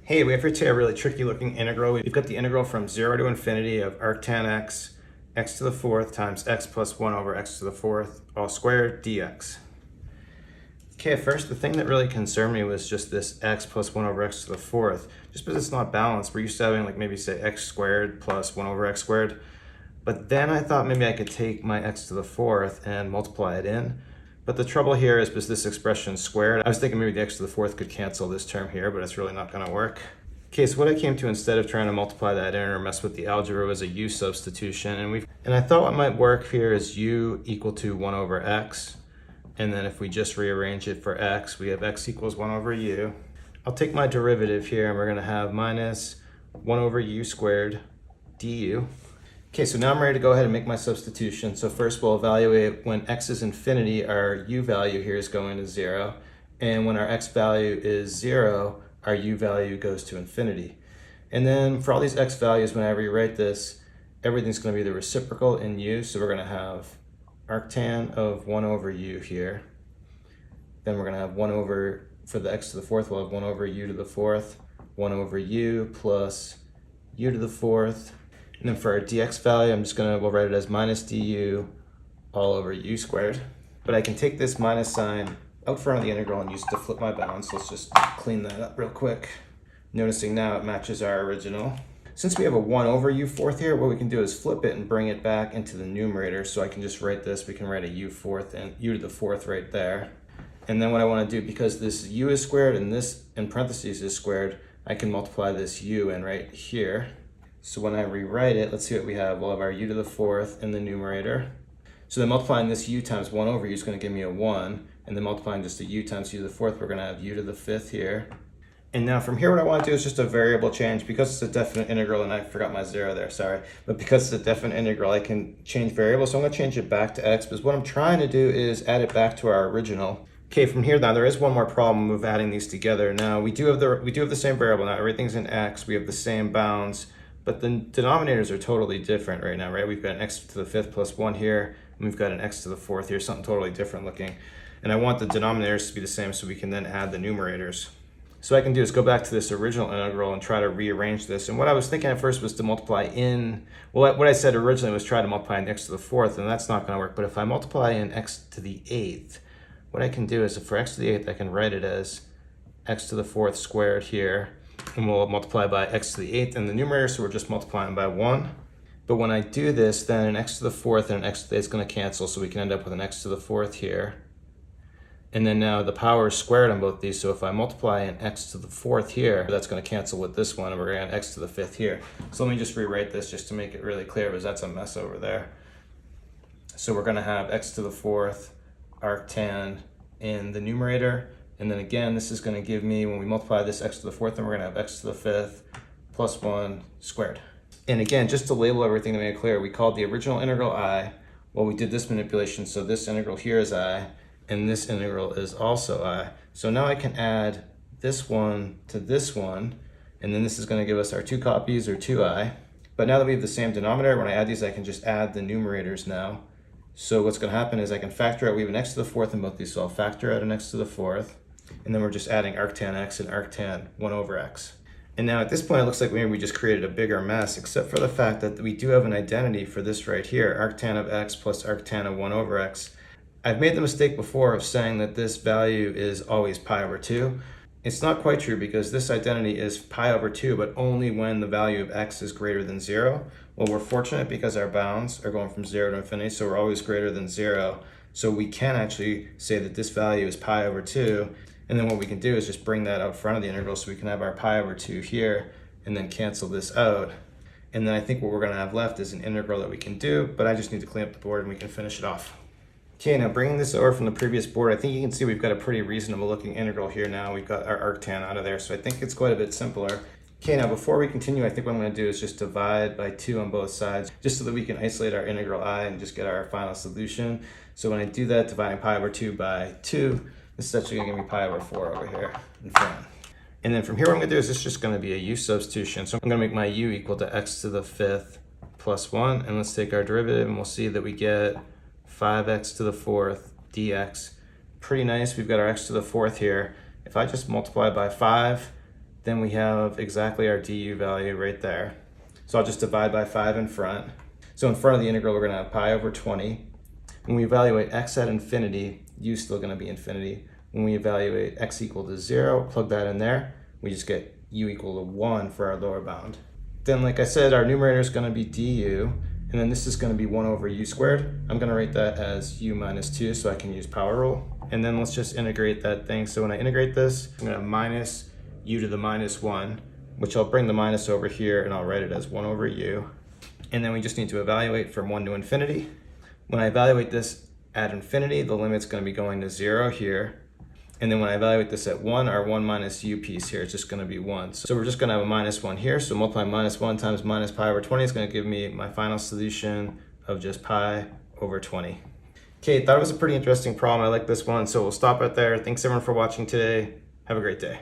Hey, we have here today a really tricky looking integral. We've got the integral from 0 to infinity of arctan x, x to the fourth times x plus 1 over x to the fourth, all squared dx. Okay, at first the thing that really concerned me was just this x plus 1 over x to the fourth. Just because it's not balanced, we're used to having like maybe say x squared plus 1 over x squared. But then I thought maybe I could take my x to the fourth and multiply it in. But the trouble here is because this expression is squared, I was thinking maybe the x to the fourth could cancel this term here, but it's really not going to work. Okay, so what I came to instead of trying to multiply that in or mess with the algebra was a u substitution. And I thought what might work here is u equal to 1 over x. And then if we just rearrange it for x, we have x equals 1 over u. I'll take my derivative here and we're going to have minus 1 over u squared du. Okay, so now I'm ready to go ahead and make my substitution. So first we'll evaluate when x is infinity, our u value here is going to 0. And when our x value is 0, our u value goes to infinity. And then for all these x values, when I rewrite this, everything's going to be the reciprocal in u. So we're going to have arctan of 1 over u here. Then we're going to have 1 over, for the x to the fourth, we'll have 1 over u to the fourth, 1 over u plus u to the fourth. And then for our dx value, we'll write it as minus du all over u squared. But I can take this minus sign out front of the integral and use it to flip my bounds. So let's just clean that up real quick. Noticing now it matches our original. Since we have a 1 over u fourth here, what we can do is flip it and bring it back into the numerator. So I can just write this, we can write a u fourth and u to the fourth right there. And then what I want to do, because this u is squared and this in parentheses is squared, I can multiply this u in right here. So when I rewrite it, let's see what we have. We'll have our u to the fourth in the numerator. So then multiplying this u times 1 over u is going to give me a 1. And then multiplying just the u times u to the fourth, we're going to have u to the fifth here. And now from here, what I want to do is just a variable change. Because it's a definite integral, and I forgot my 0 there, sorry. But because it's a definite integral, I can change variables. So I'm going to change it back to x, because what I'm trying to do is add it back to our original. Okay, from here now, there is one more problem with adding these together. Now, we do have the same variable. Now, everything's in x. We have the same bounds. But the denominators are totally different right now, right? We've got an x to the fifth plus 1 here, and we've got an x to the fourth here, something totally different looking. And I want the denominators to be the same so we can then add the numerators. So what I can do is go back to this original integral and try to rearrange this. And what I was thinking at first was to multiply in, well, what I said originally was try to multiply in x to the fourth, and that's not going to work. But if I multiply in x to the eighth, what I can do is for x to the eighth, I can write it as x to the fourth squared here. And we'll multiply by x to the eighth in the numerator, so we're just multiplying by 1. But when I do this, then an x to the fourth and an x to the eighth is going to cancel, so we can end up with an x to the fourth here. And then now the power is squared on both these, so if I multiply an x to the fourth here, that's going to cancel with this one, and we're going to have x to the fifth here. So let me just rewrite this just to make it really clear, because that's a mess over there. So we're going to have x to the fourth arctan in the numerator. And then again, this is going to give me, when we multiply this x to the fourth, then we're going to have x to the fifth plus 1 squared. And again, just to label everything to make it clear, we called the original integral I. Well, we did this manipulation, so this integral here is I, and this integral is also I. So now I can add this one to this one, and then this is going to give us our 2 copies, or 2i. But now that we have the same denominator, when I add these, I can just add the numerators now. So what's going to happen is I can factor out, we have an x to the fourth in both these, so I'll factor out an x to the fourth. And then we're just adding arctan x and arctan 1 over x. And now at this point, it looks like maybe we just created a bigger mess, except for the fact that we do have an identity for this right here, arctan of x plus arctan of 1 over x. I've made the mistake before of saying that this value is always pi over 2. It's not quite true, because this identity is pi over 2, but only when the value of x is greater than 0. Well, we're fortunate because our bounds are going from 0 to infinity, so we're always greater than 0. So we can actually say that this value is pi over 2. And then what we can do is just bring that out front of the integral, so we can have our pi over 2 here and then cancel this out. And then I think what we're going to have left is an integral that we can do, but I just need to clean up the board and we can finish it off. Okay, now bringing this over from the previous board, I think you can see we've got a pretty reasonable looking integral here now. We've got our arctan out of there, so I think it's quite a bit simpler. Okay, now before we continue, I think what I'm going to do is just divide by 2 on both sides, just so that we can isolate our integral I and just get our final solution. So when I do that, dividing pi over 2 by 2, this is actually going to give me pi over 4 over here in front. And then from here, what I'm going to do is it's just going to be a u substitution. So I'm going to make my u equal to x to the fifth plus 1. And let's take our derivative, and we'll see that we get 5x to the fourth dx. Pretty nice. We've got our x to the fourth here. If I just multiply by 5, then we have exactly our du value right there. So I'll just divide by 5 in front. So in front of the integral, we're going to have pi over 20. When we evaluate x at infinity, u is still going to be infinity. When we evaluate x equal to 0, plug that in there, we just get u equal to 1 for our lower bound. Then, like I said, our numerator is going to be du, and then this is going to be 1 over u squared. I'm going to write that as u minus 2 so I can use power rule. And then let's just integrate that thing. So when I integrate this, I'm going to minus u to the minus 1, which I'll bring the minus over here, and I'll write it as 1 over u. And then we just need to evaluate from 1 to infinity. When I evaluate this at infinity, the limit's going to be going to 0 here. And then when I evaluate this at 1, our 1 minus u piece here is just going to be 1. So we're just going to have a minus 1 here. So multiply minus 1 times minus pi over 20 is going to give me my final solution of just pi over 20. Okay, thought it was a pretty interesting problem. I like this one. So we'll stop right there. Thanks everyone for watching today. Have a great day.